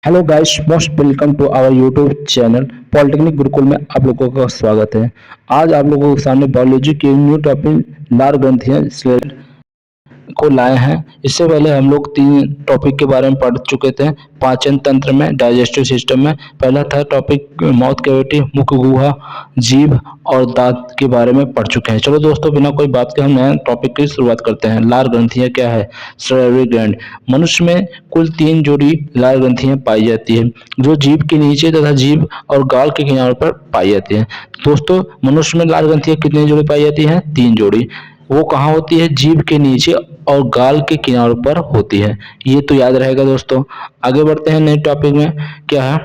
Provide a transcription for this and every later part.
Hello guys, most welcome to our YouTube channel polytechnic Gurukul में आप लोगों का स्वागत है। आज आप लोगों के सामने बायोलॉजी के न्यू टॉपिक लार ग्रंथियां को लाए हैं। इससे पहले हम लोग 3 टॉपिक के बारे में पढ़ चुके थे। पाचन तंत्र में, डाइजेस्टिव सिस्टम में पहला था टॉपिक माउथ कैविटी, मुख गुहा, जीभ और दांत के बारे में पढ़ चुके हैं। चलो दोस्तों, बिना कोई बात के हम नए टॉपिक की शुरुआत करते हैं। लार ग्रंथियां क्या है? Salivary gland. मनुष्य में कुल 3 जोड़ी लार ग्रंथियां पाई जाती है, जो जीभ के नीचे तथा जीभ और गाल के किनारों पर पाई जाती है। दोस्तों, मनुष्य में लार ग्रंथियां कितनी जोड़ी पाई जाती हैं? 3 जोड़ी। वो कहाँ होती है? जीभ के नीचे और गाल के किनारों पर होती है। ये तो याद रहेगा दोस्तों। आगे बढ़ते हैं नए टॉपिक में। क्या है?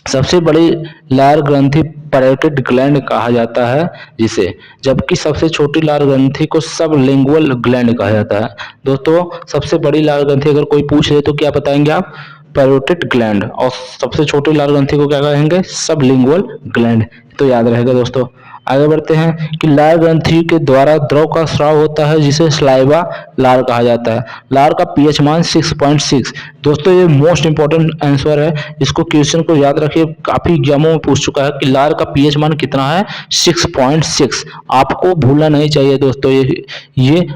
सबसे बड़ी लार ग्रंथि पैरोटिड ग्लैंड कहा जाता है जिसे, जबकि सबसे छोटी लार ग्रंथि को सबलिंगुअल ग्लैंड कहा जाता है। दोस्तों, सबसे बड़ी लार ग्रंथि अगर कोई पूछ ले तो क्या बताएंगे आप? Parotid gland. और सबसे छोटी लार ग्रंथि को क्या कहेंगे? Sublingual gland. तो याद रहेगा दोस्तों। आगे बढ़ते हैं कि लार ग्रंथि के द्वारा द्रव का स्राव होता है जिसे स्लाइवा लार कहा जाता है। लार का पीएच मान 6.6। दोस्तों, ये मोस्ट इंपॉर्टेंट आंसर है। इसको क्वेश्चन को याद रखिए, काफी एग्जामों में पूछ चुका है कि लार का पीएच मान कितना है? 6.6। आपको भूलना नहीं चाहिए दोस्तों। ये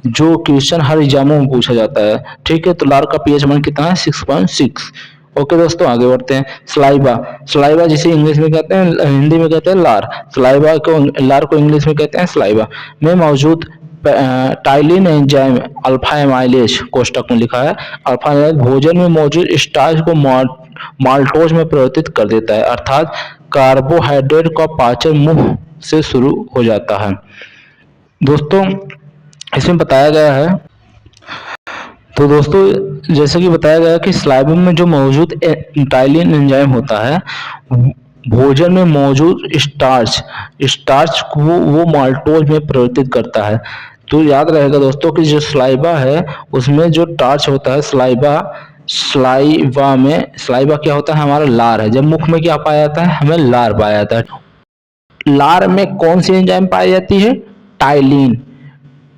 जो क्वेश्चन हर एग्जामों में पूछा जाता है। ठीक है, तो लार का पीएच मान कितना है? 6.6। ओके दोस्तों, आगे बढ़ते हैं। स्लाइवा। स्लाइवा जिसे इंग्लिश में कहते हैं, हिंदी में कहते हैं लार। स्लाइवा को, लार को इंग्लिश में कहते हैं स्लाइवा में मौजूद टाइलिन एंजाइम अल्फा एमाइलेज, कोष्टक में लिखा है, अल्फा एमाइलेज भोजन में मौजूद स्टार्च को माल्टोज में परिवर्तित कर देता है, अर्थात कार्बोहाइड्रेट का पाचन मुंह से शुरू हो जाता है। दोस्तों, इसमें बताया गया है, तो दोस्तों जैसे कि बताया गया कि स्लाइवा में जो मौजूद टाइलिन एंजाइम होता है, भोजन में मौजूद स्टार्च स्टार्च को वो माल्टोज में परिवर्तित करता है। तो याद रहेगा दोस्तों कि जो स्लाइवा है उसमें जो टार्च होता है, स्लाइवा क्या होता है? हमारा लार है। जब मुख में क्या पाया जाता है? हमें लार पाया जाता है। लार में कौन सी एंजाइम पाई जाती है? टाइलिन।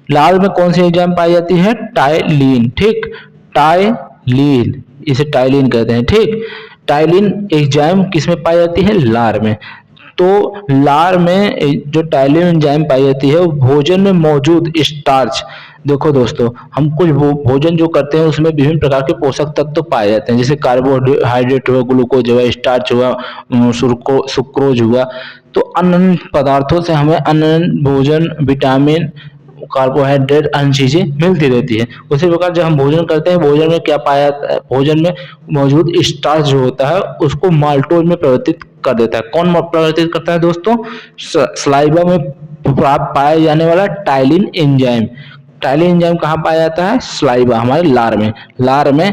लार में कौन सी एंजाइम पाई जाती है? टाइलिन। ठीक, टाइलिन, इसे टाइलिन कहते हैं। ठीक, टाइलिन एंजाइम किसमें पाई जाती है? लार में। तो लार में जो टाइलिन एंजाइम पाई जाती है वो भोजन में मौजूद स्टार्च। देखो दोस्तों, हम कुछ भोजन जो करते हैं उसमें विभिन्न प्रकार के पोषक तत्व तो पाए जाते हैं, जैसे कार्बोहाइड्रेट हुआ, ग्लूकोज हुआ, स्टार्च हुआ, सुक्रोज हुआ। तो अन्य पदार्थों से हमें अन्य भोजन, विटामिन, कार्बोहाइड्रेट, अन्य चीजें मिलती रहती है। उसी प्रकार जब हम भोजन करते हैं, भोजन में क्या पाया जाता है? भोजन में मौजूद स्टार्च जो होता है उसको माल्टोज में परिवर्तित कर देता है। कौन परिवर्तित करता है दोस्तों? स्लाइवा में प्राप्त पाया जाने वाला टाइलिन एंजाइम। टाइलिन एंजाइम कहाँ पाया जाता है? स्लाइवा, हमारे लार में।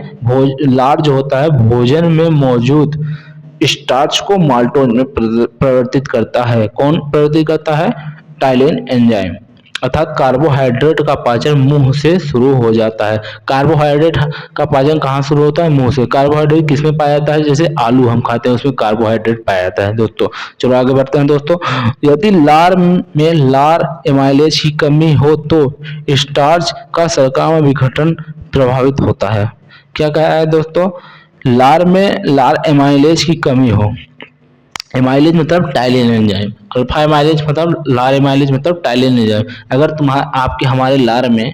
लार जो होता है भोजन में मौजूद स्टार्च को माल्टोज में परिवर्तित करता है। कौन परिवर्तित करता है? Ptyalin enzyme. अर्थात कार्बोहाइड्रेट का पाचन मुंह से शुरू हो जाता है। कार्बोहाइड्रेट का पाचन कहाँ शुरू होता है? मुंह से। कार्बोहाइड्रेट किसमें पाया जाता है? जैसे आलू हम खाते हैं उसमें कार्बोहाइड्रेट पाया जाता है दोस्तों। चलो आगे बढ़ते हैं दोस्तों। यदि लार में लार एमाइलेज की कमी हो तो स्टार्च का शर्करा में विघटन प्रभावित होता है। क्या कहा है दोस्तों? लार में लार एमाइलेज की कमी हो। एमाइलेज मतलब टाइलिन एंजाइम, अल्फा एमाइलेज मतलब लार एमाइलेज मतलब टाइलिन एंजाइम। अगर आपके हमारे लार में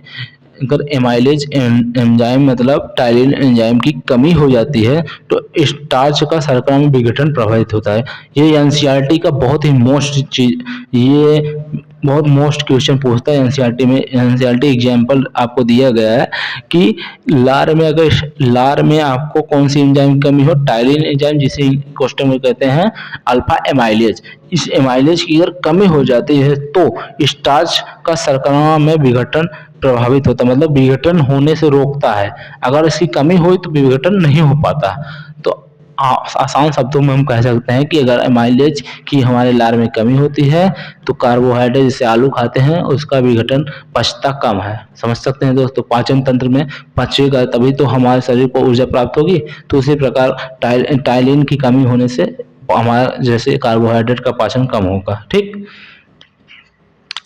अगर एमाइलेज एंजाइम मतलब टाइलिन एंजाइम की कमी हो जाती है तो स्टार्च का शर्करा में विघटन प्रभावित होता है। ये एनसीईआरटी का बहुत ही मोस्ट चीज, ये बहुत मोस्ट क्वेश्चन पूछता है एनसीईआरटी में। एनसीईआरटी एग्जाम्पल आपको दिया गया है कि लार में, अगर लार में आपको कौन सी एंजाइम की कमी हो? टाइलिन एंजाइम, जिसे क्वेश्चन में कहते हैं अल्फा एमाइलेज। इस एमाइलेज की अगर कमी हो जाती है तो स्टार्च का शर्करा में विघटन प्रभावित होता है, मतलब विघटन होने से रोकता है। अगर इसकी कमी हुई तो विघटन नहीं हो पाता। तो आसान शब्दों में हम कह सकते हैं कि अगर एमाइलेज की हमारे लार में कमी होती है तो कार्बोहाइड्रेट जैसे आलू खाते हैं उसका विघटन पचता कम है। समझ सकते हैं दोस्तों। पाचन तंत्र में पचेगा तभी तो हमारे शरीर को ऊर्जा प्राप्त होगी। तो उसी प्रकार टाइलिन की कमी होने से हमारा जैसे कार्बोहाइड्रेट का पाचन कम होगा। ठीक,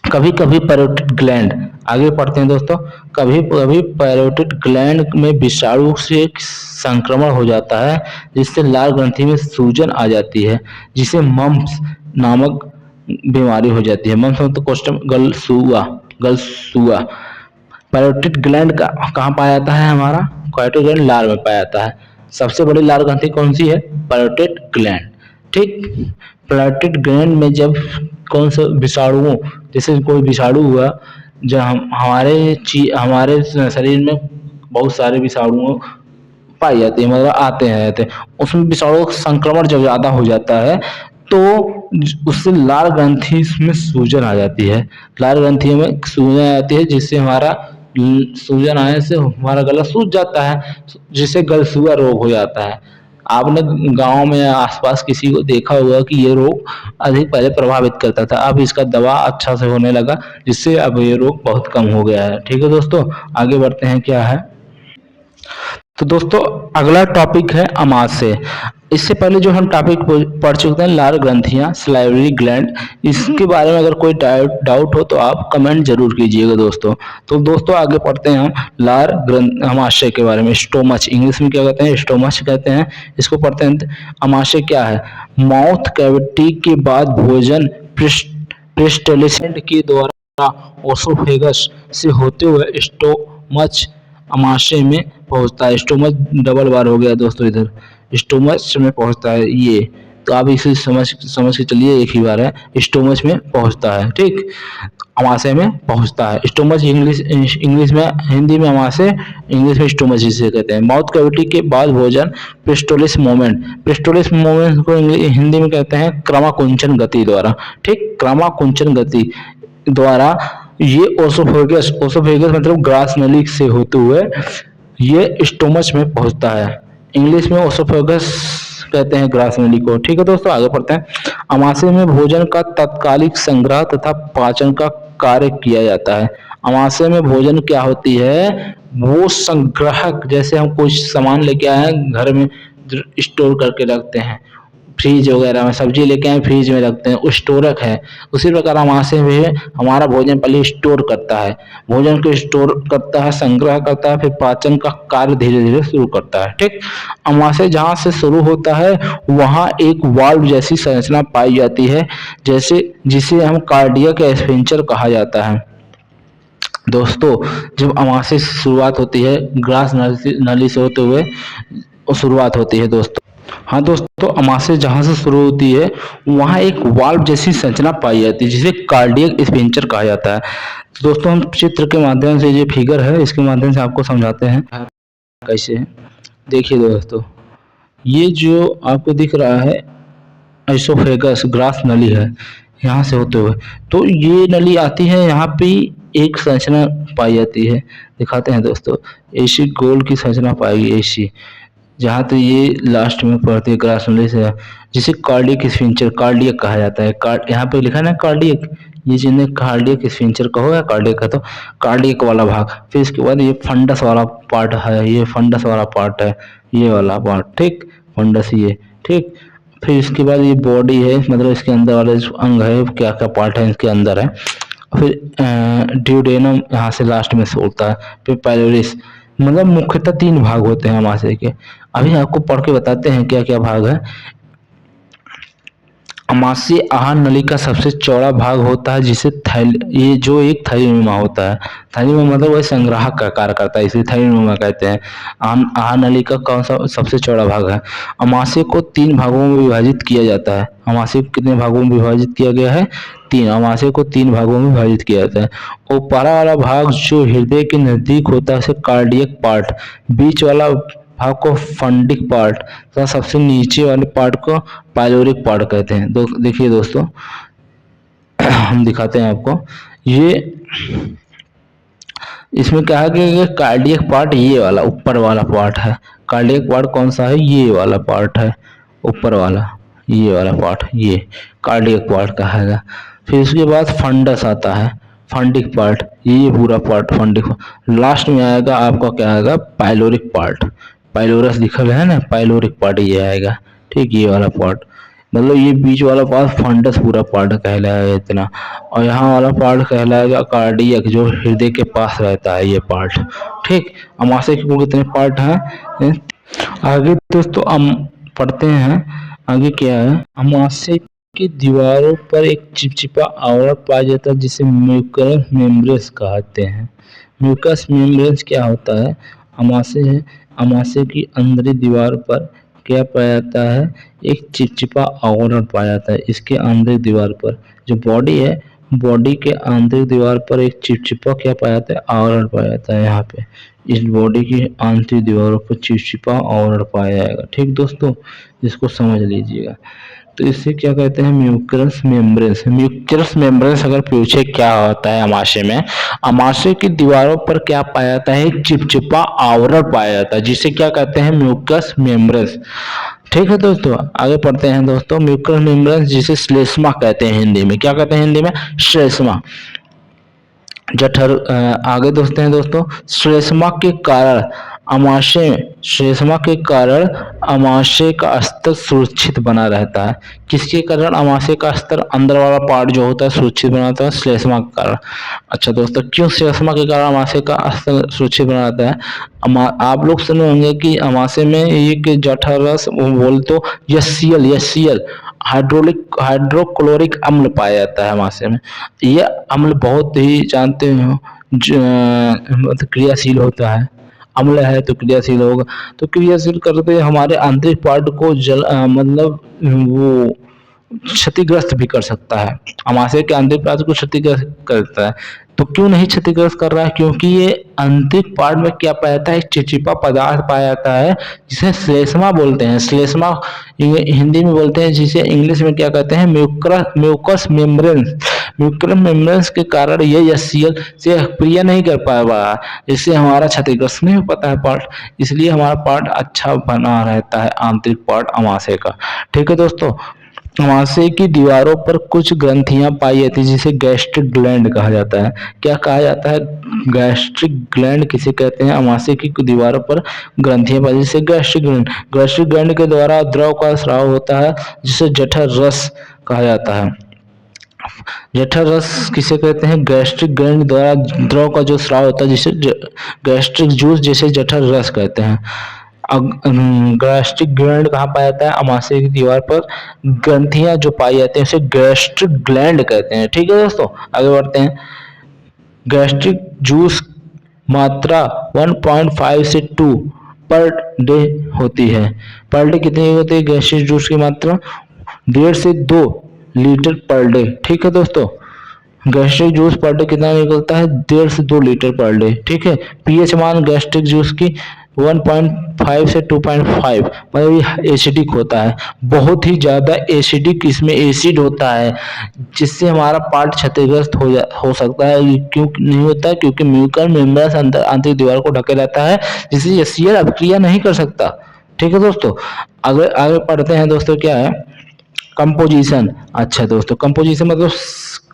कभी कभी पैरोटिड ग्लैंड, आगे पढ़ते हैं दोस्तों, कभी कभी पैरोटिड ग्लैंड में विषाणु से संक्रमण हो जाता है जिससे लाल ग्रंथि में सूजन आ जाती है, जिसे मम्प्स नामक बीमारी हो जाती है। मम्प्स मतलब क्वेश्चन गलसूआ। पैरोटिड ग्लैंड का कहाँ पाया जाता है हमारा? पैरोटिड ग्लैंड लार में पाया जाता है। सबसे बड़ी लार ग्रंथि कौन सी है? Parotid gland. ठीक, पैरोटिड ग्लैंड में जब कौन सा विषाणुओं, जैसे कोई विषाणु हुआ, जब हमारे शरीर में बहुत सारे विषाणु पाई जाती है, मतलब आते हैं, उसमें विषाणु का संक्रमण जब ज्यादा हो जाता है तो उससे लाल ग्रंथि में सूजन आ जाती है। लाल ग्रंथि में सूजन आ जाती है जिससे सूजन आने से हमारा गला सूज जाता है, जिससे गलसूआ रोग हो जाता है। आपने गांव में आसपास किसी को देखा होगा कि ये रोग अधिक पहले प्रभावित करता था, अब इसका दवा अच्छा से होने लगा, जिससे अब ये रोग बहुत कम हो गया है। ठीक है दोस्तों, आगे बढ़ते हैं। क्या है तो दोस्तों, अगला टॉपिक है अमाशय। इससे पहले जो हम टॉपिक पढ़ चुके हैं लार ग्रंथियां, सलाइवरी ग्लैंड, इसके बारे में अगर कोई डाउट हो तो आप कमेंट जरूर कीजिएगा दोस्तों। तो दोस्तों आगे पढ़ते हैं हम लार ग्रंथ अमाशय के बारे में। स्टोमच, इंग्लिश में क्या कहते हैं? स्टोमच कहते हैं इसको। पढ़ते हैं अमाशय क्या है। माउथ कैविटी के बाद भोजन पेरिस्टलिस के द्वारा ओसोफेगस से होते हुए स्टोमच अमाशय में पहुंचता है। स्टोमच डबल बार हो गया दोस्तों, इधर स्टोमच में पहुंचता है ये, तो आप इसे समझ के चलिए, एक ही बार है, स्टोमच में पहुंचता है। ठीक, अमाशय में पहुंचता है। स्टोमच इंग्लिश में, हिंदी में अमाशय, इंग्लिश में स्टोमच जिसे कहते हैं। माउथ कैविटी के बाद भोजन पेरिस्टलिस मोमेंट को हिंदी में कहते हैं क्रमाकुंचन गति द्वारा। ठीक, क्रमाकुंचन गति द्वारा ये ओसोफेगस मतलब ग्रास नली से होते हुए ये स्टोमच में पहुंचता है। इंग्लिश में ओसोफेगस कहते हैं ग्रास नली को। ठीक है दोस्तों, आगे पढ़ते हैं। अमाशय में भोजन का तात्कालिक संग्रह तथा पाचन का कार्य किया जाता है। अमाशय में भोजन क्या होती है? वो संग्रहक, जैसे हम कुछ सामान लेके आए हैं घर में, स्टोर करके रखते हैं, फ्रीज वगैरह में सब्जी लेके आए फ्रीज में रखते हैं, वो स्टोरक है। उसी प्रकार अमाशय में हमारा भोजन पहले स्टोर करता है, भोजन को स्टोर करता है, संग्रह करता है, फिर पाचन का कार्य धीरे धीरे शुरू करता है। ठीक, अमाशय जहाँ से शुरू होता है वहाँ एक वाल्व जैसी संरचना पाई जाती है, जिसे हम कार्डियक स्फिंक्टर कहा जाता है। दोस्तों, जब अमाशय से शुरुआत होती है, ग्रास नली से होते हुए शुरुआत होती है दोस्तों। हाँ दोस्तों, अमाशय जहाँ से शुरू होती है वहाँ एक वाल्व जैसी संरचना पाई जाती है, जिसे कार्डियक स्फिंक्टर कहा जाता है। तो दोस्तों, हम चित्र के माध्यम से, ये फिगर है, इसके माध्यम से आपको समझाते हैं कैसे है। देखिए दोस्तों, ये जो आपको दिख रहा है एसोफेगस, ग्रास नली है, यहाँ से होते हुए तो ये नली आती है, यहाँ पे एक संरचना पाई जाती है। दिखाते हैं दोस्तों, ऐसी गोल की संरचना पाई, ऐसी, जहाँ तो ये लास्ट में पड़ती है ग्रास नली से, जिसे कार्डियक स्फिंक्टर, कार्डियक कहा जाता है। यहाँ पे लिखा है ना कार्डियक, ये जिन्हें कार्डियक स्फिंक्टर कहो या कार्डियक है, तो कार्डियक वाला भाग। फिर इसके बाद ये फंडस वाला पार्ट है, ये फंडस वाला पार्ट है, ये वाला पार्ट। ठीक, फंडस ये। ठीक, फिर इसके बाद ये बॉडी है, मतलब इसके अंदर वाले जो अंग है, क्या क्या पार्ट है इसके अंदर है। फिर ड्यूडेनम यहाँ से लास्ट में से होता है। फिर पाइलोरिस, मतलब मुख्यतः 3 भाग होते हैं अमाशय के। अभी आपको पढ़ के बताते हैं क्या क्या भाग है। अमाशय आहार नली का सबसे चौड़ा भाग होता है, जिसे ये जो एक थैलीनुमा होता है। थैलीनुमा मतलब वह संग्राहक का कार्य करता है, इसे थैलीनुमा कहते हैं। आहार नली का कौन सा सबसे चौड़ा भाग है? अमाशय को 3 भागों में विभाजित किया जाता है। अमाशय को कितने भागों में विभाजित किया गया है? 3। अमाशय को 3 भागों में विभाजित किया जाता है। ऊपरा वाला भाग जो हृदय के नजदीक होता है उसे कार्डियक पार्ट, बीच वाला भाग को फंडिक पार्ट तथा सबसे नीचे वाले पार्ट को पाइलोरिक पार्ट कहते हैं। देखिए दोस्तों, हम दिखाते हैं आपको, ये इसमें क्या है कि कार्डियक पार्ट ये वाला ऊपर वाला पार्ट है। कार्डियक पार्ट कौन सा है? ये वाला पार्ट है, ऊपर वाला, ये वाला पार्ट, ये कार्डियक पार्ट कहेगा। फिर उसके बाद फंडस आता है, फंडिक पार्ट, ये पूरा पार्ट फंडिक। लास्ट में आएगा आपका क्या आएगा? पाइलोरिक पार्ट, पाइलोरस लिखा हुआ है ना, पाइलोरिक पार्ट ये आएगा। ठीक, ये वाला पार्ट, मतलब ये बीच वाला पार्ट फंडस पूरा पार्ट कहलाएगा इतना, और यहाँ वाला पार्ट कहलाएगा कार्डियक, जो हृदय के पास रहता है ये पार्ट। ठीक, अमाशय के कुल कितने पार्ट हैं? आगे दोस्तों हम पढ़ते हैं, आगे क्या है। अमाशय की दीवारों पर एक चिपचिपा आवरण पाया जाता है जिसे म्यूकस मेम्ब्रेस कहते हैं। म्यूकस मेम्ब्रेस क्या होता है? अमाशय अमाशय की अंदरी दीवार पर क्या पाया जाता है? एक चिपचिपा आवरण पाया जाता है। इसके आंतरिक दीवार पर जो बॉडी है, बॉडी के आंतरिक दीवार पर एक चिपचिपा क्या पाया जाता है? आवरण पाया जाता है। यहाँ पे इस बॉडी की आंतरिक दीवारों पर चिपचिपा आवरण पाया जाएगा। ठीक दोस्तों, इसको समझ लीजिएगा। तो इससे क्या कहते हैं? म्यूकस मेम्ब्रेस। म्यूकस मेम्ब्रेस अगर पूछे क्या होता है अमाशय में, अमाशय की दीवारों पर क्या पाया जाता है? एक चिपचिपा आवरण पाया जाता है जिसे क्या कहते हैं? म्यूकस मेम्ब्रेस। ठीक है दोस्तों, आगे पढ़ते हैं दोस्तों। म्यूकस मेम्ब्रेस जिसे श्लेष्मा कहते हैं हिंदी में। क्या कहते हैं हिंदी में? श्लेष्मा। जठर आगे दोस्तों हैं दोस्तों, श्लेष्मा के कारण अमाशय का स्तर सुरक्षित बना रहता है। किसके कारण अमाशय का स्तर, अंदर वाला पार्ट जो होता है, सुरक्षित बना रहता है? श्लेष्मा के कारण। अच्छा दोस्तों, क्यों श्लेष्मा के कारण अमाशय का स्तर सुरक्षित बना रहता है? आप लोग सुने होंगे कि अमाशय में एक जठररस बोल तो HCl हाइड्रोक्लोरिक अम्ल पाया जाता है अमाशय में। यह अम्ल बहुत ही जानते हो मतलब क्रियाशील होता है। अम्ल है तो क्रियाशील होगा, तो क्रियाशील करते हमारे आंतरिक पार्ट को मतलब वो क्षतिग्रस्त भी कर सकता है। अमाशय के आंतरिक पार्ट को क्षतिग्रस्त करता है। तो क्यों नहीं क्षतिग्रस्त कर रहा है? क्योंकि ये आंतरिक पार्ट में क्या पाया जाता है? एक चिपचिपा पदार्थ पाया जाता है जिसे श्लेष्मा बोलते हैं। श्लेष्मा हिंदी में बोलते हैं, जिसे इंग्लिश में क्या कहते हैं? Mucus membrane. म्यूकस मेम्ब्रेन के कारण ये HCl से क्रिया नहीं कर पा रहा है, इससे हमारा क्षतिग्रस्त नहीं हो पाता है पार्ट, इसलिए हमारा पार्ट अच्छा बना रहता है आंतरिक पार्ट अमाशय का। ठीक है दोस्तों, अमाशय की दीवारों पर कुछ ग्रंथियां पाई जाती है जिसे गैस्ट्रिक ग्लैंड कहा जाता है। क्या कहा जाता है? गैस्ट्रिक ग्लैंड किसे कहते हैं? अमाशय की दीवारों पर ग्रंथियां पाई जिसे गैस्ट्रिक ग्लैंड। गैस्ट्रिक ग्लैंड के द्वारा द्रव का स्राव होता है जिसे जठर रस कहा जाता है। जठर रस किसे कहते हैं? गैस्ट्रिक ग्लैंड द्वारा द्रव का जो स्राव होता है जिसे गैस्ट्रिक जूस, जिसे जठर रस कहते हैं। गैस्ट्रिक ग्लैंड कहाँ पाया जाता है? अमाशय की दीवार पर ग्रंथियां जो पाई जाती हैं उसे गैस्ट्रिक ग्लैंड कहते हैं। ठीक है दोस्तों, आगे बढ़ते हैं। गैस्ट्रिक जूस मात्रा 1.5 से 2 पर डे होती है। पर डे कितनी होती है गैस्ट्रिक जूस की मात्रा? 1.5 से 2 लीटर पर डे। ठीक है दोस्तों, गैस्ट्रिक जूस पर डे कितना निकलता है? 1.5 से 2 लीटर पर डे। ठीक है, पीएच मान गैस्ट्रिक जूस की 1.5 से 2.5, मतलब ये एसिडिक होता है, बहुत ही ज्यादा एसिडिक इसमें एसिड होता है, जिससे हमारा पार्ट क्षतिग्रस्त हो सकता है। क्यों नहीं होता है? क्योंकि म्यूकस मेम्ब्रेन अंदर आंतरिक दीवार को ढके रहता है, जिससे HCl अभिक्रिया नहीं कर सकता। ठीक है दोस्तों, आगे आगे पढ़ते हैं दोस्तों, क्या है कंपोजिशन। अच्छा दोस्तों, कंपोजिशन मतलब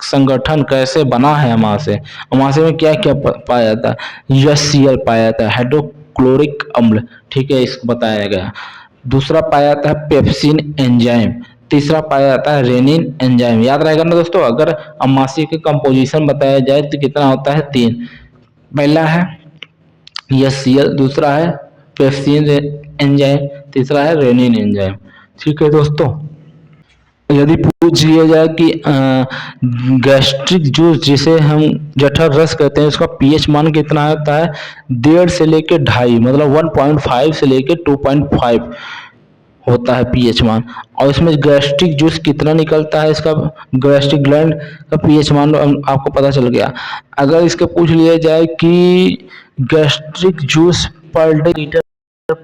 संगठन कैसे बना है अमाशय। अमाशय में क्या क्या पाया जाता है? HCl पाया जाता है, हाइड्रोक्लोरिक अम्ल। ठीक है, इसको बताया गया। दूसरा पाया जाता है पेप्सिन एंजाइम। तीसरा पाया जाता है रेनिन एंजाइम। याद रहेगा ना दोस्तों, अगर अमाशय के कंपोजिशन बताया जाए तो कितना होता है? 3। पहला है HCl, दूसरा है पेप्सिन एंजाइम, तीसरा है रेनिन एंजाइम। ठीक है दोस्तों, यदि पूछ लिया जाए कि गैस्ट्रिक जूस जिसे हम जठर रस कहते हैं उसका पीएच मान कितना होता है? 1.5 से लेके 2.5, मतलब 1.5 से लेके 2.5 होता है पीएच मान। और इसमें गैस्ट्रिक जूस कितना निकलता है? इसका गैस्ट्रिक ग्लैंड का पीएच मान आपको पता चल गया। अगर इसके पूछ लिया जाए कि gastric juice per day litre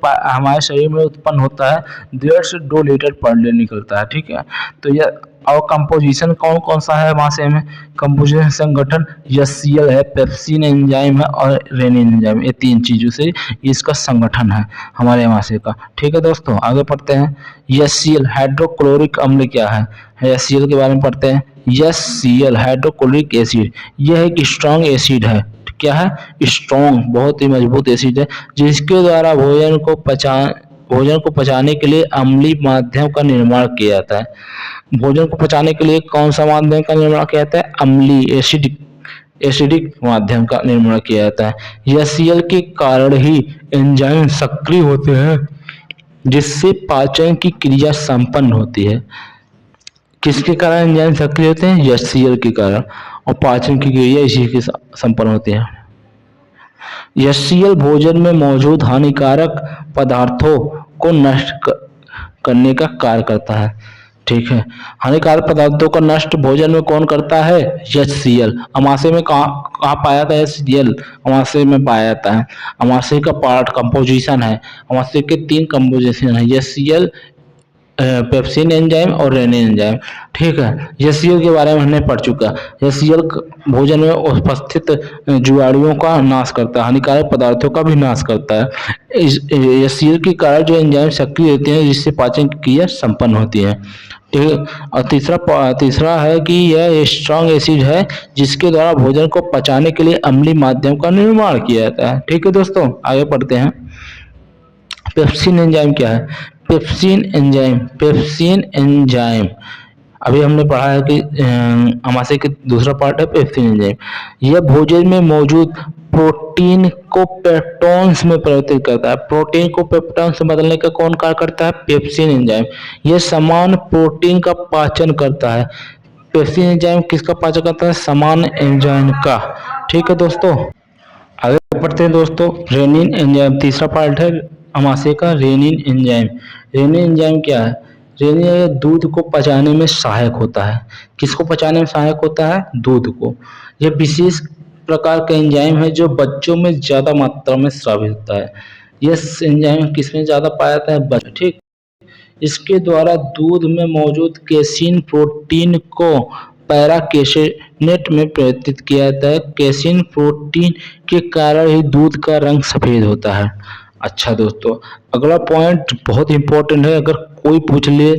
हमारे शरीर में उत्पन्न होता है, 1.5 से 2 लीटर पर डे निकलता है। ठीक है, तो यह और कंपोजिशन कौन कौन सा है अमाशय में? कंपोजिशन संगठन HCl है, पेप्सिन एंजाइम है और रेनिन एंजाइम, ये 3 चीजों से इसका संगठन है हमारे अमाशय का। ठीक है दोस्तों, आगे पढ़ते हैं। HCl हाइड्रोक्लोरिक अम्ल क्या है? HCl के बारे में पढ़ते हैं। HCl हाइड्रोक्लोरिक एसिड, यह एक स्ट्रॉन्ग एसिड है। क्या है? स्ट्रॉन्ग, बहुत ही मजबूत एसिड है, जिसके द्वारा भोजन को भोजन को पचाने के लिए अम्लीय माध्यम का निर्माण किया जाता है। भोजन को पचाने के लिए कौन सा माध्यम का निर्माण किया जाता है? अम्लीय एसिडिक माध्यम का निर्माण किया जाता है। एचसीएल के कारण ही एंजाइम सक्रिय होते हैं जिससे पाचन की क्रिया संपन्न होती है। किसके कारण एंजाइम सक्रिय होते हैं? एचसीएल के कारण, और पाचन की क्रिया इसी के संपन्न होती है। एचसीएल भोजन में मौजूद हानिकारक पदार्थों को नष्ट करने का कार्य करता है। ठीक है, हानिकारक पदार्थों को नष्ट भोजन में कौन करता है? एचसीएल। अमाशय में कहाँ पाया जाता है? एचसीएल अमाशय में पाया जाता है। अमाशय का पार्ट कंपोजिशन है, अमाशय के 3 कंपोजिशन है, एचसीएल, पेप्सिन एंजाइम और रेनिन एंजाइम। ठीक है, एचसीएल के बारे में हमने पढ़ चुका। एचसीएल भोजन में उपस्थित जीवाणुओं का नाश करता है, हानिकारक पदार्थों का भी नाश करता है। एचसीएल के कारण जो एंजाइम सक्रिय होते हैं जिससे पाचन की क्रिया संपन्न होती है। और तीसरा है कि यह स्ट्रॉन्ग एसिड है जिसके द्वारा भोजन को पचाने के लिए अम्लीय माध्यम का निर्माण किया जाता है। ठीक है दोस्तों, आगे पढ़ते हैं। पेप्सिन एंजाइम क्या है? पेप्सिन एंजाइम अभी हमने पढ़ा है कि अमाशय के दूसरा पार्ट है पेप्सिन एंजाइम। यह भोजन में मौजूद प्रोटीन को पेप्टोन्स में परिवर्तित करता है। प्रोटीन को पेप्टोन्स में बदलने का कौन कार्य करता है? Pepsin enzyme. यह समान प्रोटीन का पाचन करता है। पेप्सिन एंजाइम किसका पाचन करता है? समान एंजाइम का। ठीक है दोस्तों, आगे बढ़ते हैं दोस्तों। रेनिन एंजाइम तीसरा पार्ट है अमाशय का, रेनिन एंजाइम। रेनिन एंजाइम क्या है? रेनिन दूध को पचाने में सहायक होता है। किसको पचाने में सहायक होता है? दूध को। यह विशेष प्रकार का एंजाइम है जो बच्चों में ज्यादा मात्रा में स्रावित होता है। यह एंजाइम किसमें ज्यादा पाया जाता है? बच्चों। ठीक, इसके द्वारा दूध में मौजूद केसीन प्रोटीन को पैराकेसिनेट में परिवर्तित किया जाता है। केसीन प्रोटीन के कारण ही दूध का रंग सफेद होता है। अच्छा दोस्तों, अगला पॉइंट बहुत इंपॉर्टेंट है। अगर कोई पूछ ले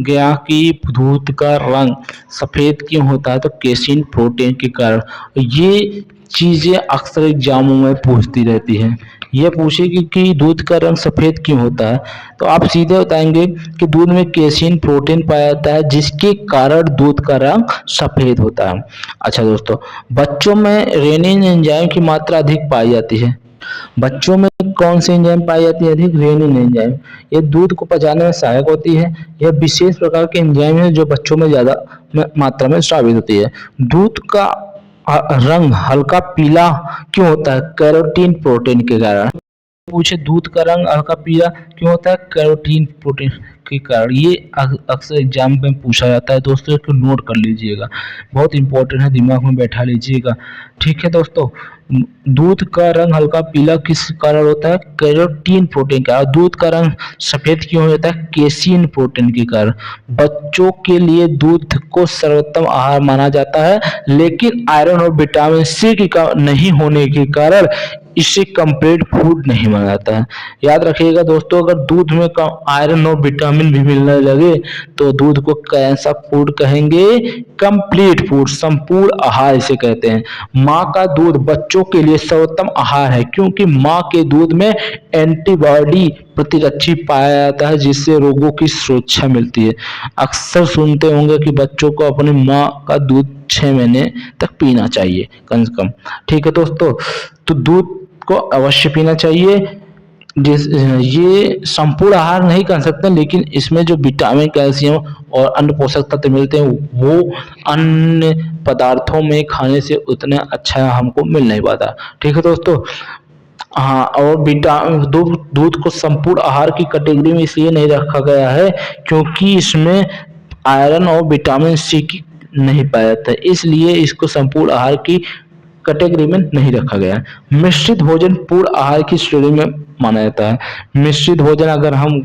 गया कि दूध का रंग सफेद क्यों होता है, तो केसीन प्रोटीन के कारण। ये चीजें अक्सर एग्जामों में पूछती रहती हैं। ये पूछेगी कि दूध का रंग सफेद क्यों होता है, तो आप सीधे बताएंगे कि दूध में केसीन प्रोटीन पाया जाता है जिसके कारण दूध का रंग सफेद होता है। अच्छा दोस्तों, बच्चों में रेनिन एंजाइम की मात्रा अधिक पाई जाती है। बच्चों में कौन सी एंजाइम पाई जाती है अधिक? Rennin enzyme. ये दूध को पचाने में सहायक होती है। यह विशेष प्रकार की एंजाइम है जो बच्चों में ज्यादा मात्रा में स्रावित होती है। दूध का रंग हल्का पीला क्यों होता है? कैरोटीन प्रोटीन के कारण। पूछे दूध का रंग हल्का पीला क्यों होता है? कैरोटीन प्रोटीन के कारण। ये अक्सर एग्जाम में पूछा जाता है दोस्तों, इसको नोट कर लीजिएगा, बहुत इंपॉर्टेंट है, दिमाग में बैठा लीजिएगा। ठीक है दोस्तों, दूध का रंग हल्का पीला किस कारण होता है? कैरोटीन प्रोटीन का। दूध का रंग सफेद क्यों होता है? केसीन प्रोटीन के कारण। बच्चों के लिए दूध को सर्वोत्तम आहार माना जाता है, लेकिन आयरन और विटामिन सी की नहीं होने के कारण इसे कंप्लीट फूड नहीं माना जाता है। याद रखिएगा दोस्तों, अगर दूध में आयरन और विटामिन भी मिलने लगे तो दूध को कैसा फूड कहेंगे? कंप्लीट फूड, संपूर्ण आहार इसे कहते हैं। माँ का दूध बच्चों के लिए सर्वोत्तम आहार है क्योंकि माँ के दूध में एंटीबॉडी प्रतिरक्षी पाया जाता है जिससे रोगों की सुरक्षा मिलती है। अक्सर सुनते होंगे कि बच्चों को अपनी माँ का दूध 6 महीने तक पीना चाहिए कम से कम। ठीक है दोस्तों, तो दूध को अवश्य पीना चाहिए। ये संपूर्ण आहार नहीं कर सकते, लेकिन इसमें जो विटामिन, कैल्शियम और अन्य पोषक तत्व मिलते हैं वो अन्य पदार्थों में खाने से उतना अच्छा हमको मिल नहीं पाता। ठीक है दोस्तों, हाँ, और दूध को संपूर्ण आहार की कैटेगरी में इसलिए नहीं रखा गया है क्योंकि इसमें आयरन और विटामिन सी की नहीं पाया जाता है, इसलिए इसको संपूर्ण आहार की कैटेगरी में नहीं रखा गया। मिश्रित भोजन पूर्ण आहार की श्रेणी में माना जाता है। मिश्रित भोजन अगर हम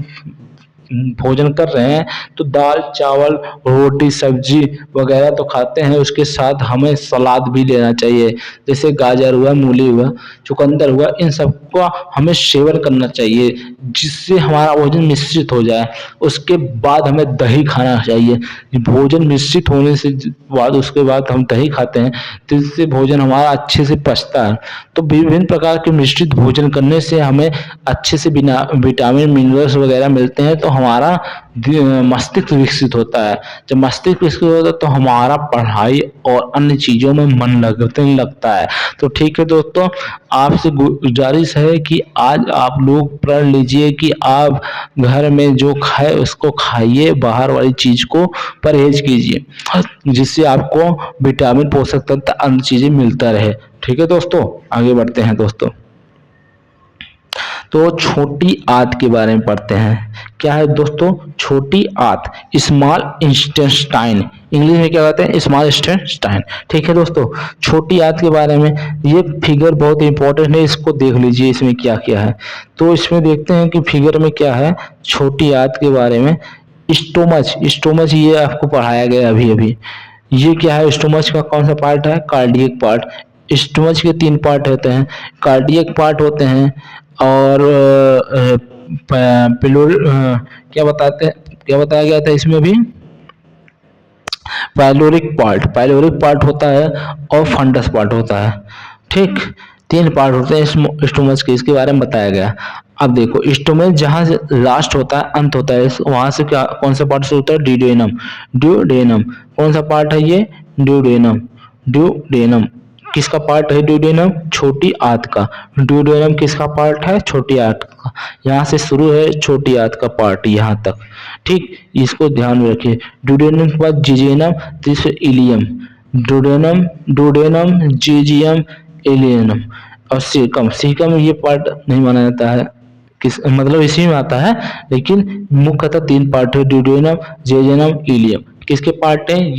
भोजन कर रहे हैं तो दाल चावल रोटी सब्जी वगैरह तो खाते हैं, उसके साथ हमें सलाद भी लेना चाहिए। जैसे गाजर हुआ, मूली हुआ, चुकंदर हुआ, इन सबका हमें सेवन करना चाहिए जिससे हमारा भोजन मिश्रित हो जाए। उसके बाद हमें दही खाना चाहिए। भोजन मिश्रित होने से बाद उसके बाद हम दही खाते हैं तो इससे भोजन हमारा अच्छे से पचता है। तो विभिन्न प्रकार के मिश्रित भोजन करने से हमें अच्छे से बिना विटामिन मिनरल्स वगैरह मिलते हैं, तो हमारा मस्तिष्क विकसित होता है। जब मस्तिष्क विकसित होता है तो हमारा पढ़ाई और अन्य चीजों में मन लगता है। तो ठीक है दोस्तों, आपसे गुजारिश है कि आज आप लोग प्रण लीजिए कि आप घर में जो खाए उसको खाइए, बाहर वाली चीज को परहेज कीजिए जिससे आपको विटामिन पोषक तत्व अन्य चीजें मिलता रहे। ठीक है दोस्तों, आगे बढ़ते हैं दोस्तों। तो छोटी आंत के बारे में पढ़ते हैं। क्या है दोस्तों? छोटी आंत, स्मॉल इंटेस्टाइन, इंग्लिश में क्या कहते हैं? Small intestine. ठीक है दोस्तों, छोटी आंत के बारे में ये फिगर बहुत इंपॉर्टेंट है, इसको देख लीजिए इसमें क्या क्या है। तो इसमें देखते हैं कि फिगर में क्या है छोटी आंत के बारे में। स्टोमच ये आपको पढ़ाया गया अभी अभी। ये क्या है? स्टोमच का कौन सा पार्ट है? Cardiac part. स्टोमच के 3 पार्ट होते हैं, कार्डियक पार्ट होते हैं और क्या बताया गया था इसमें भी? पाइलोरिक पार्ट होता है और फंडस पार्ट होता है। ठीक, 3 पार्ट होते हैं स्टोमच के, इसके बारे में बताया गया। अब देखो, स्टोमच जहां से लास्ट होता है, अंत होता है, वहां से क्या कौन सा पार्ट से होता है? ड्यूडेनम। कौन सा पार्ट है ये? ड्यूडेनम किसका पार्ट है? ड्यूडेनम छोटी आंत का। ड्यूडेनम किसका पार्ट है? छोटी आंत का। यहाँ से शुरू है छोटी आंत का पार्ट यहाँ तक। ठीक, इसको ध्यान में रखिए। ड्यूडेनम के बाद जिजेनम, तीसरे इलियम। ड्यूडेनम, जिजियम, इलियनम और सीकम ये पार्ट नहीं माना जाता है, किस मतलब इसी में आता है, लेकिन मुख्यतः 3 पार्ट है, ड्यूडेनम, जिजेनम, इलियम। किसके पार्ट है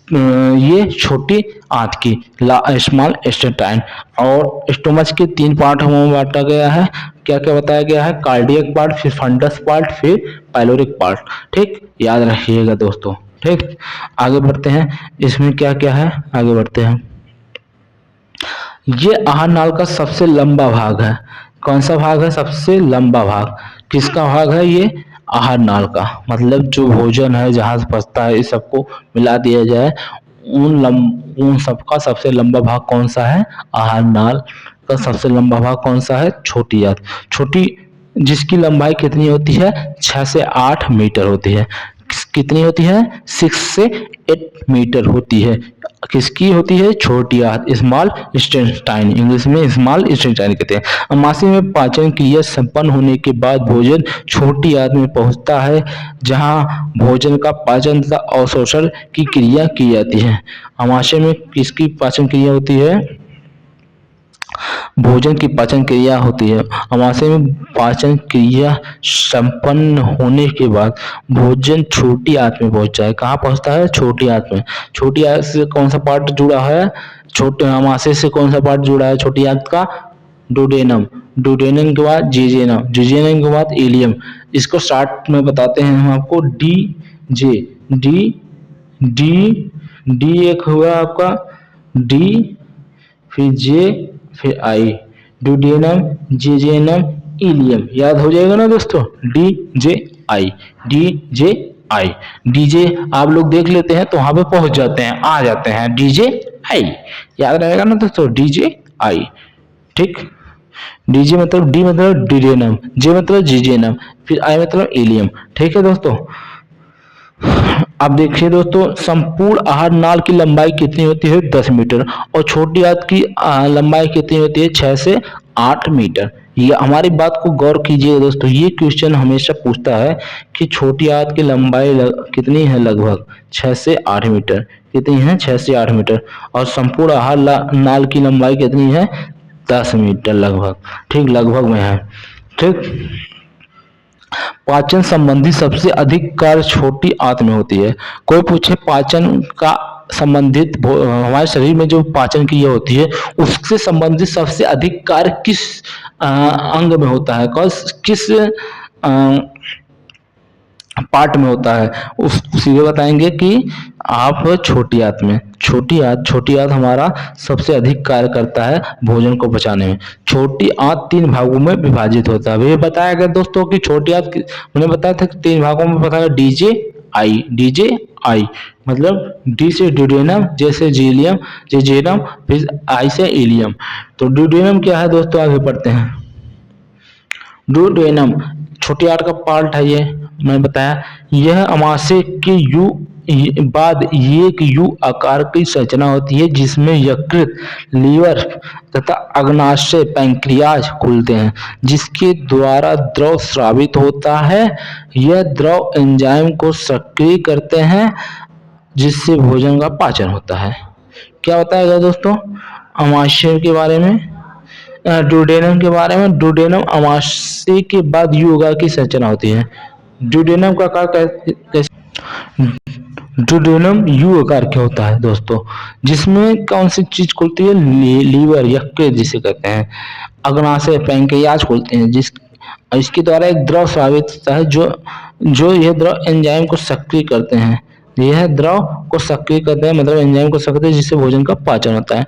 ये छोटी आंत की, स्मॉल इंटेस्टाइन। और स्टोमच के 3 पार्ट हमें बांटा गया है। क्या क्या बताया गया है? कार्डियक पार्ट, फिर फंडस पार्ट, फिर पाइलोरिक पार्ट। ठीक, याद रखिएगा दोस्तों। ठीक, आगे बढ़ते हैं, इसमें क्या क्या है आगे बढ़ते हैं। ये आहार नाल का सबसे लंबा भाग है। कौन सा भाग है सबसे लंबा भाग? किसका भाग है ये? आहार नाल का। मतलब जो भोजन है जहां से पचता है, इस सबको मिला दिया जाए, उन सबका सबसे लंबा भाग कौन सा है? आहार नाल का सबसे लंबा भाग कौन सा है? छोटी आंत। छोटी, जिसकी लंबाई कितनी होती है? 6 से 8 मीटर होती है। कितनी होती है? 6 से 8 मीटर होती है। किसकी होती है? छोटी आंत, स्मॉल इंटेस्टाइन, इंग्लिश में स्मॉल इंटेस्टाइन कहते हैं। अमाशय में पाचन क्रिया संपन्न होने के बाद भोजन छोटी आंत में पहुंचता है, जहां भोजन का पाचन तथा अवशोषण की क्रिया की जाती है। अमाशय में किसकी पाचन क्रिया होती है? भोजन की पाचन क्रिया होती है। अमाशय में पाचन क्रिया संपन्न होने के बाद भोजन छोटी आंत में पहुंच जाए। कहाँ पहुंचता है? छोटी आंत में। छोटी आंत से कौन सा पार्ट जुड़ा है? छोटे अमाशय से कौन सा पार्ट जुड़ा है छोटी आंत का? डुडेनम। डुडेनम के बाद जिजेनम, जिजेनम के बाद इलियम। इसको शॉर्ट में बताते हैं हम आपको। डी एक हुआ आपका, डी फिर जे फिर आई, ड्यूडेनम, जिजेनम, इलियम। याद हो जाएगा ना दोस्तों? DJI, DJI, डीजे आप लोग देख लेते हैं तो वहां पे पहुंच जाते हैं, आ जाते हैं। DJI याद रहेगा ना दोस्तों? DJI। ठीक, डीजे मतलब डी मतलब ड्यूडेनम, जे मतलब जिजेनम, फिर आई मतलब इलियम। ठीक है दोस्तों, अब देखिए दोस्तों, संपूर्ण आहार नाल की लंबाई कितनी होती है? 10 मीटर। और छोटी आंत की लंबाई कितनी होती है? 6 से 8 मीटर। ये हमारी बात को गौर कीजिए दोस्तों, ये क्वेश्चन हमेशा पूछता है कि छोटी आंत की लंबाई कितनी है? लगभग 6 से 8 मीटर। कितनी है? 6 से 8 मीटर। और संपूर्ण आहार नाल की लंबाई कितनी है? 10 मीटर लगभग। ठीक, लगभग में है। ठीक, पाचन संबंधी सबसे अधिक कार्य छोटी आंत में होती है। कोई पूछे पाचन का संबंधित हमारे शरीर में जो पाचन क्रिया होती है उससे संबंधित सबसे अधिक कार्य किस अंग में होता है? किस पार्ट में होता है, उस सीधे बताएंगे कि आप छोटी आंत हमारा सबसे अधिक कार्य करता है भोजन को पचाने में। छोटी आंत 3 भागों में विभाजित होता है। ये बताया गया दोस्तों कि छोटी आंत मैंने बताया था कि 3 भागों में बताया डीजे आई मतलब डी से ड्यूडेनम, जे से जीलियम, जेजेनम, फिर आई से इलियम। तो ड्यूडेनम क्या है दोस्तों, आगे पढ़ते हैं। ड्यूडेनम छोटी आंत का पार्ट है, ये मैंने बताया। यह अमाशय के बाद एक यू आकार की संरचना होती है जिसमें यकृत, लीवर तथा अग्नाशय पैंक्रियाज खुलते हैं, जिसके द्वारा द्रव स्रावित होता है। यह द्रव एंजाइम को सक्रिय करते हैं जिससे भोजन का पाचन होता है। क्या बताया गया दोस्तों अमाशय के बारे में, ड्यूडेनम के बारे में। ड्यूडेनम अमाशय के बाद यू आकार की संरचना होती है। ड्यूडेनम का आकार कैसे, ड्यूडेनम यू आकार का होता है दोस्तों, जिसमें कौन सी चीज खुलती है, लीवर, यकृत जिसे कहते हैं, अग्नाशय, पैंक्रियाज खुलते हैं, इसके द्वारा एक द्रव स्रावित होता है जो यह द्रव एंजाइम को सक्रिय करते हैं। यह द्रव को सक्रिय करते हैं मतलब एंजाइम को सक्रिय, जिससे भोजन का पाचन होता है।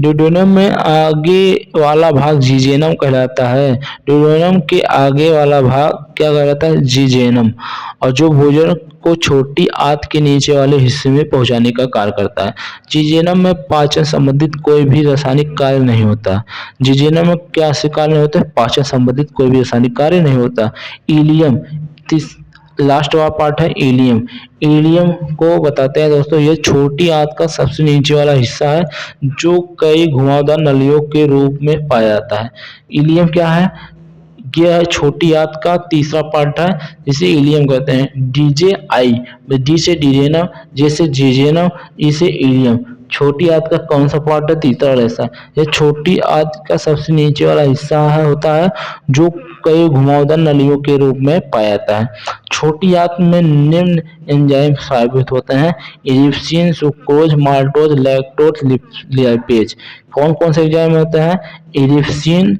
ड्यूडेनम में आगे वाला भाग जीजेनम कहलाता है। ड्यूडेनम के आगे वाला भाग क्या कहलाता है, जीजेनम, और जो भोजन को छोटी आंत के नीचे वाले हिस्से में पहुंचाने का कार्य करता है। जीजेनम में पाचन संबंधित कोई भी रासायनिक कार्य नहीं होता। जीजेनम में क्या से कार्य नहीं होता है, पाचन संबंधित कोई भी रासायनिक कार्य नहीं होता। इलियम लास्ट वाला पार्ट है इलियम। इलियम को बताते हैं दोस्तों, ये छोटी आंत का सबसे नीचे वाला हिस्सा है जो कई घुमावदार नलियों के रूप में पाया जाता है। इलियम क्या है, यह छोटी आंत का तीसरा पार्ट है जिसे इलियम कहते हैं। डीजे आई, डी से डीजेनम, जे से जीजेनम, ई से इलियम। छोटी आंत का कौन सा पार्ट है, तीसरा वाला हिस्सा। यह छोटी आंत का सबसे नीचे वाला हिस्सा होता है जो कई घुमावदार नलियों के रूप में पाया जाता है। छोटी आंत में निम्न एंजाइम साबित होते हैं, इजिप्शियन, सुक्रोज, माल्टोज, लैक्टोज, लिपेज। कौन कौन से एंजाइम होते हैं, इजिप्शियन,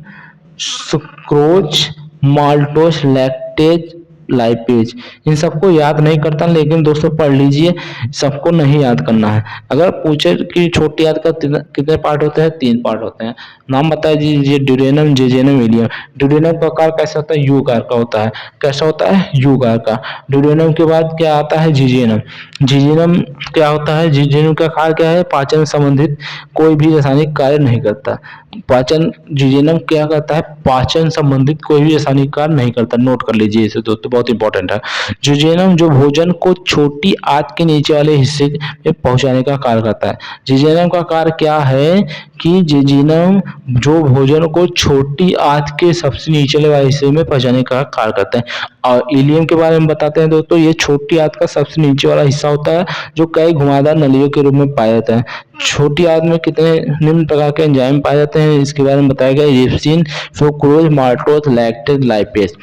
सुक्रोज, माल्टोज, लैक्टेज, लाइपेज। इन सबको याद नहीं करता, लेकिन दोस्तों पढ़ लीजिए, सबको नहीं याद करना है। अगर पूछे कि छोटी आंत का कितने पार्ट होते हैं, 3 पार्ट होते हैं। नाम बता दीजिए, ड्यूडेनम, जेजेनम, इलियम। ड्यूडेनम का आकार कैसा होता है, यू आकार का होता है। कैसा होता है, यू आकार का। ड्यूडेनम के बाद क्या आता है, जीजेनम। जीजेनम क्या होता है, जीजेनम का आकार क्या है, पाचन संबंधित कोई भी रासायनिक कार्य नहीं करता। जीजेनम क्या करता है, पाचन संबंधित कोई भी रासायनिक कार्य नहीं करता। नोट कर लीजिए इसे दोस्तों, बहुत इंपॉर्टेंट है। जीजेनम जो भोजन को छोटी आंत के नीचे वाले हिस्से में पहुंचाने का कार्य करता है। जीजेनम का कार्य क्या है कि जीजेनम जो भोजन को छोटी आंत के सबसे नीचे वाले हिस्से में पहुंचाने का कार्य करता है। और इलियम के बारे में बताते हैं दोस्तों, ये छोटी आंत का सबसे नीचे वाला हिस्सा होता है जो कई घुमावदार नलियों के रूप में पाया जाता है। छोटी आंत में कितने निम्न प्रकार के एंजाइम पाए जाते हैं, इसके बारे में बताया गया, Egyptian, sucrose, maltose, lactase, lipase.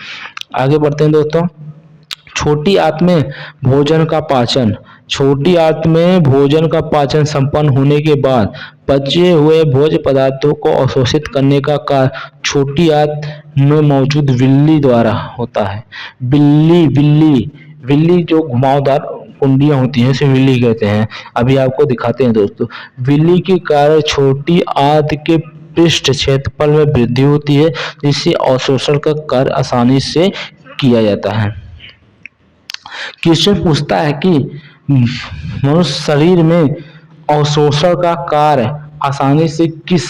आगे बढ़ते हैं दोस्तों, छोटी आंत में भोजन का पाचन। छोटी आंत में भोजन का पाचन संपन्न होने के बाद बचे हुए भोज्य पदार्थों को अवशोषित करने का कार्य छोटी आंत में मौजूद विल्ली द्वारा होता है। विल्ली जो घुमावदार कुंडियां होती हैं, इसे विल्ली कहते हैं। अभी आपको दिखाते हैं दोस्तों, विल्ली के कारण छोटी आंत के पृष्ठ क्षेत्रफल में वृद्धि होती है, जिससे अवशोषण का कार्य आसानी से किया जाता है। क्वेश्चन पूछता है कि मनुष्य शरीर में अवशोषण का कार्य आसानी से किस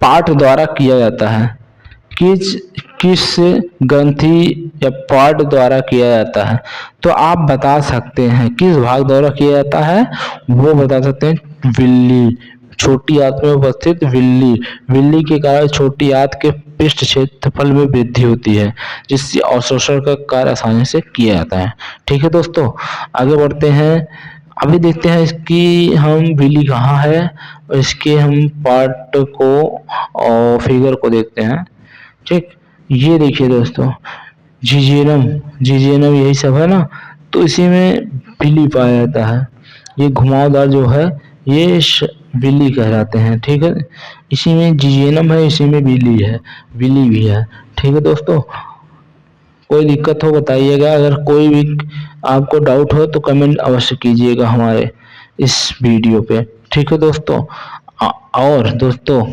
पार्ट द्वारा किया जाता है, किस ग्रंथि या पार्ट द्वारा किया जाता है। तो आप बता सकते हैं किस भाग द्वारा किया जाता है, वो बता सकते हैं विल्ली। छोटी आंत में उपस्थित विल्ली के कारण छोटी आंत के पृष्ठ क्षेत्रफल में वृद्धि होती है, जिससे अवशोषण का कार्य आसानी से किया जाता है। ठीक है दोस्तों, आगे बढ़ते हैं। अभी देखते हैं इसकी हम विल्ली कहाँ है, और इसके हम पार्ट को और फिगर को देखते हैं। ठीक, ये देखिए दोस्तों, जीजेनम यही सब है ना, तो इसी में विल्ली पाया जाता है। ये घुमावदार जो है ये विल्ली कहलाते हैं। ठीक है, इसी में जीजेनम है, इसी में विल्ली भी है। ठीक है दोस्तों, कोई दिक्कत हो बताइएगा। अगर कोई भी आपको डाउट हो तो कमेंट अवश्य कीजिएगा हमारे इस वीडियो पे। ठीक है दोस्तों। और दोस्तों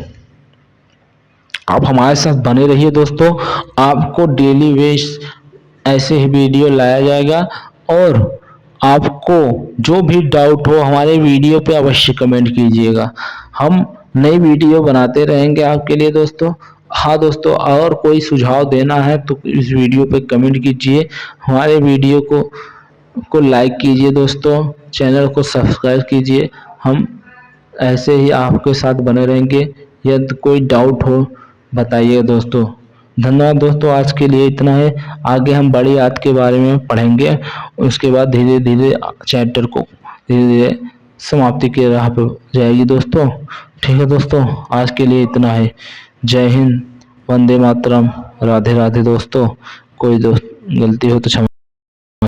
आप हमारे साथ बने रहिए दोस्तों, आपको डेली बेस ऐसे ही वीडियो लाया जाएगा। और आपको जो भी डाउट हो हमारे वीडियो पे अवश्य कमेंट कीजिएगा, हम नई वीडियो बनाते रहेंगे आपके लिए दोस्तों। हाँ दोस्तों, और कोई सुझाव देना है तो इस वीडियो पे कमेंट कीजिए, हमारे वीडियो को लाइक कीजिए दोस्तों, चैनल को सब्सक्राइब कीजिए। हम ऐसे ही आपके साथ बने रहेंगे। यदि कोई डाउट हो बताइए दोस्तों। धन्यवाद दोस्तों, आज के लिए इतना है। आगे हम बड़ी याद के बारे में पढ़ेंगे, उसके बाद धीरे धीरे चैप्टर को धीरे धीरे समाप्ति के राह पर जाएगी दोस्तों। ठीक है दोस्तों, आज के लिए इतना है। जय हिंद, वंदे मातरम, राधे राधे दोस्तों। कोई दोस्त गलती हो तो क्षमा।